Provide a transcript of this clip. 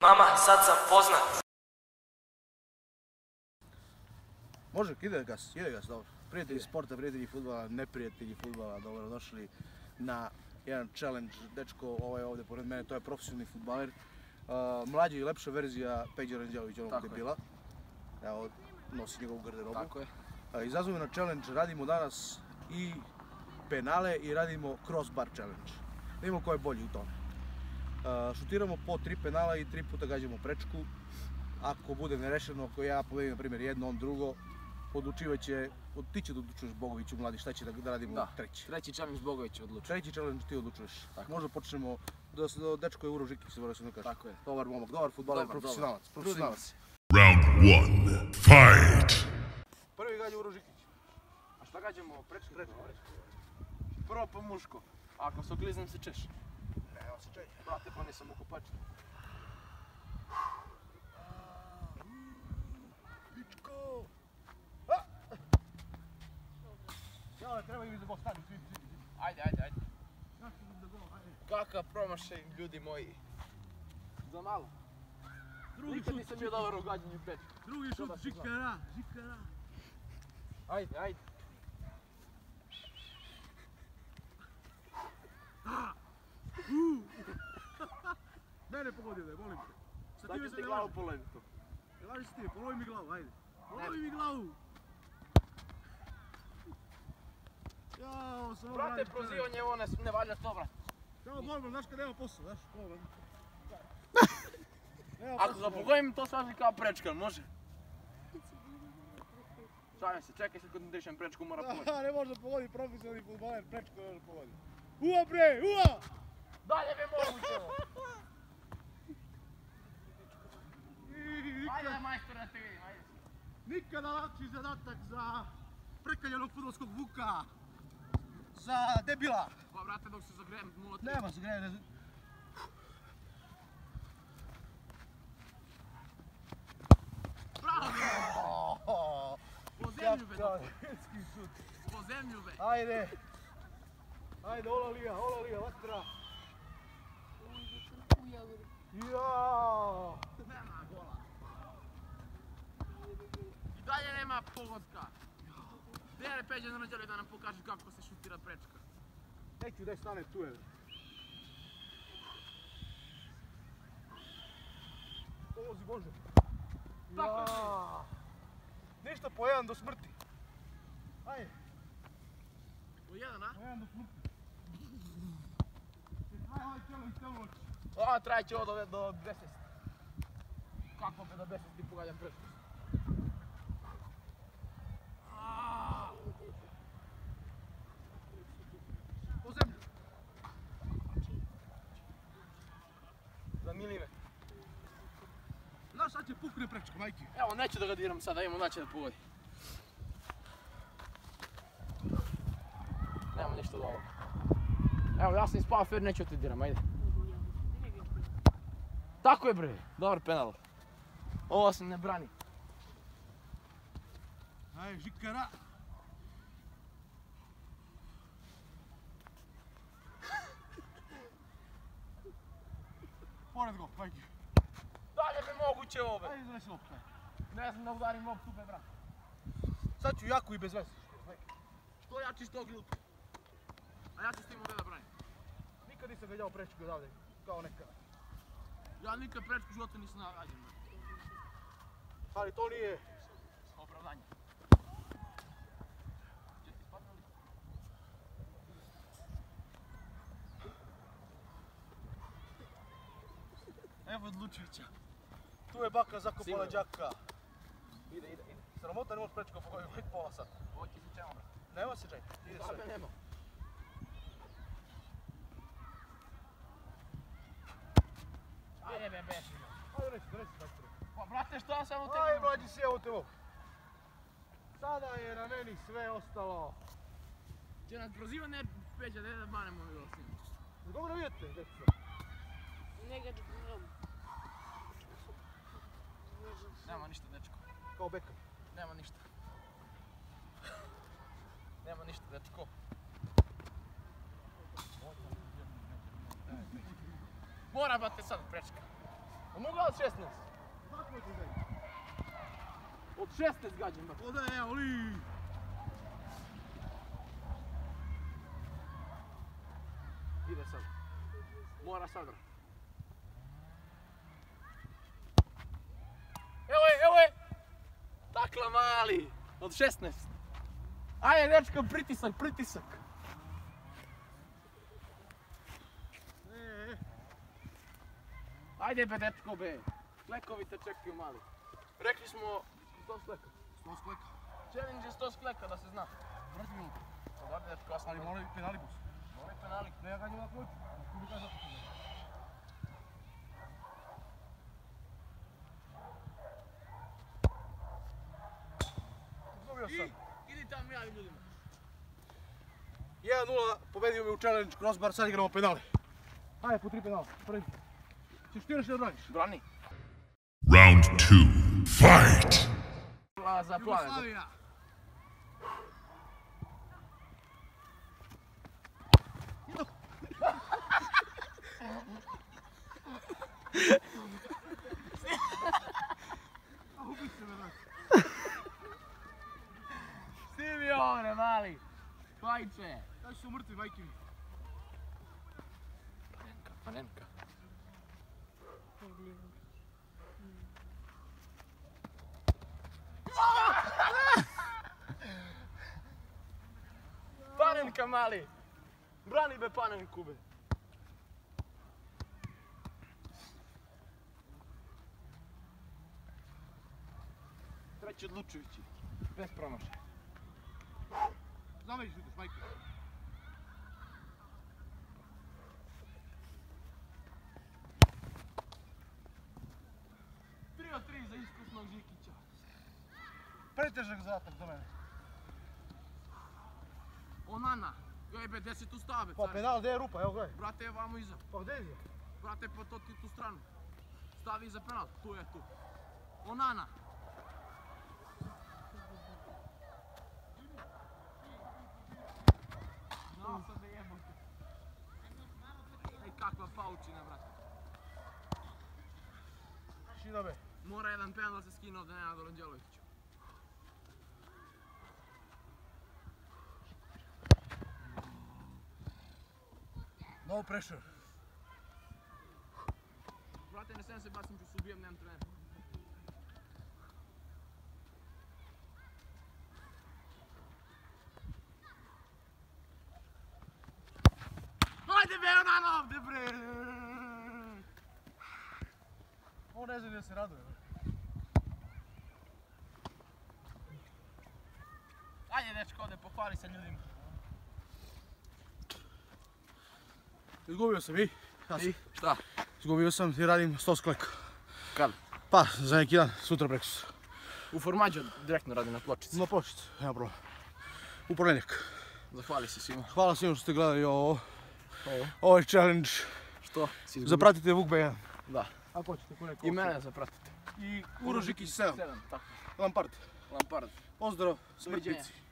Mama, sad sam poznat. Može, ide gas, dobro. Prijatelji sporta, prijatelji fudbala, neprijatelji fudbala, dobro došli na jedan challenge. Dečko, ovaj ovdje pored mene, to je profesionalni fudbaler. Mlađa i lepša verzija Peđa Ranđelović, onog debila. Evo, nosi njegovu garderobu. Tako je. Izazvamo na challenge, radimo danas i penale i radimo crossbar challenge. Da vidimo ko je bolji u tome. Šutiramo po 3 penala i 3 puta gađamo prečku. Ako bude nerešeno, ako ja povedim na primjer jedno, on drugo, odlučivat će, ti će da odlučuješ Bogoviću mladi, šta će da radimo treći. Treći challenge Bogović odlučuje. Treći challenge ti odlučuješ. Možda počnemo, dečko je Uro Žikić, se mora se ne kaže. Tako je. Dobar momak, dobar fudbaler, profesionalac. Round 1, fight! Prvi gađa Uro Žikić. A šta gađamo? Prečku? Prvo po muško. Ako se okliznem se češ. Nema se češ. Brate, pa nisam u kupačku. Ličko! Jale, treba im za gol, stani, svi. Ajde. Kakav promašaj, ljudi moji. Za malo. Nikad nisam bio dobar u gađanju prečku. Drugi šut, Žikara. Ajde. Mene pogodio da je, molim te. Sad ću ti glavu poloviti to. Ne laži se ti, polovi mi glavu, ajde. Polovi mi glavu! Jao, samo Brate, prozivanje ovo ne valja to, brate. Kao Borban, znaš kad nema posao, znaš, Borban. Ako ga pogodim, to svaži kao prečka, može? Šalim se, čekaj sad kod dišem prečku, mora pogoditi. Ne može da pogodi profesionalni fudbaler, prečko ne može da pogodi. Ua bre, ua! Dalje me moguće ovo! Ajde, majstor, da te vidim, ajde. Nikada lakši zadatak za prekaljenog fudbalskog vuka. Za debila. Pa, brate, dok se zagrejem 0-3. Nema se greje, ne... Bravo! Po zemlju, be, dok. Po zemlju, be. Ajde, ola liga, vatra. Jao! Nema gola. I dalje nema pogodka. Gdje je Peđa Ranđelović da nam pokaže kako se šutira prečka? Neću da stane tu, evo. Pomozi Bože. Tako Ništa, po jedan do smrti. Ajde. Po jedan, a? Po jedan do smrti. Traje ovaj cijelo noć. A, trajeće ovo do 10. Kako pa do 10 ti pogađam prečku? Po zemlju. Za milimetar. Znaš šta će pukne prečko, majke? Evo, neću da ga diram sada, imamo da će da pogodi. Nema ništa od ovoga. Evo, ja sam ispao fer, neću te diram, ajde. Tako je, bre, dobar penal. Ovo se ne brani. Ajde, Žikara. Pored go, majke. Dalje bi moguće ove. Ajde, izvesi loptu. Ne znam da udarim loptu, be, brate. Sad ću jako i bez veze. Što jači s tog lupa. A ja ću s tim ovdje da branim. Nikad nisam gledao prečku odavde, kao nekada. Ja nikad prečku u životu nisam narađen. Ali to nije... Opravdanje. Če ti spadne li? Evo odlučujuća. Tu je baka zakopala Sigurno. đaka. Ide. Sramota ne možeš prečko pogoditi pola sata. Ovo ti se čemo, brate. Nema se čaj, ide sve. Sada nema. Ajde, be, beši. Ajde, donesi majstore. Pa, brate, što ja sam u tebi? Ajde, mlađi si, evo te ovo. Sada je na meni sve ostalo. Če nas proziva ne Peđa, da banemo mi s njim. Dobro vidite, djeco. Nema ništa, dečko. Kao beka. Nema ništa. Nema ništa, dečko. Mora, brate, sad prečka. Mogu od 16? Od 16 gađam, bak. Ode, oli! Ide sad. Mora sad, bro. Evo je! Dakle, mali. Od 16. Ajde, dečko, pritisak. Ajde be, dečko, be. Sklekovi te čekaju, mali. Rekli smo 100 skleka. 100 skleka. Challenge je 100 skleka, da se zna. Vrati minuta. Pa dobro, dečko, ja sam Ali moraju penali bus. Moraju penali. Ne, ja gađam na kluču. Kubi kaže zato. Izgubio sam. Idi tamo javim ljudima. 1-0, pobedio me u challenge crossbar, sad igramo penale. Ajde, po 3 penala. Prvi. Ćeš ti još da braniš? Brani. Round 2. Fight! Plaza. Jugoslavija. Stivi ovdje, mali. Fajče. Kaži su mrtvi, majke mi. Panenka. Panenka, mali. Brani be panenku, be. Treći odlučujući. Bez promašaja. Zameriš šutiš, majke. Od 3 za iskusnog Žikića. Pretežak zadatak za mene. Onana. Joj be, gdje si tu stave? Pa penal, gdje je rupa, evo gledaj. Brate, vamo iza. Pa gdje je? Brate, pa to ti tu stranu. Stavi iza penal. Tu je tu. Onana. No, sad ne jebam te. Ej, kakva paučina, brate. Šina be. Mora jedan penal da se skine od Nenada Ranđelovića. No pressure. Brate, ne sem se bacim, ću se ubijem, nemam trener. Ajde be, Onana ovdje, bre! On ne zna gdje se raduje. Ajde, dečko, ovdje pohvali se ljudima. Izgubio sam i? I? Šta? Izgubio sam i radim 100 skleka. Kad? Pa, za neki dan, sutra prekosutra. U Formaggio direktno radi na pločici. Na pločicu, nema problema. U ponedjeljak. Zahvali se svima. Hvala svima što ste gledali Ovo? ovaj challenge. Što? Si izgubio? Zapratite Vuk B1. Da. Ako hoćete ko neko. I mene zapratite. I Urožikić 7. Tako. Lampard. Lampard. Pozdrav, Doviđenja. smrtnici.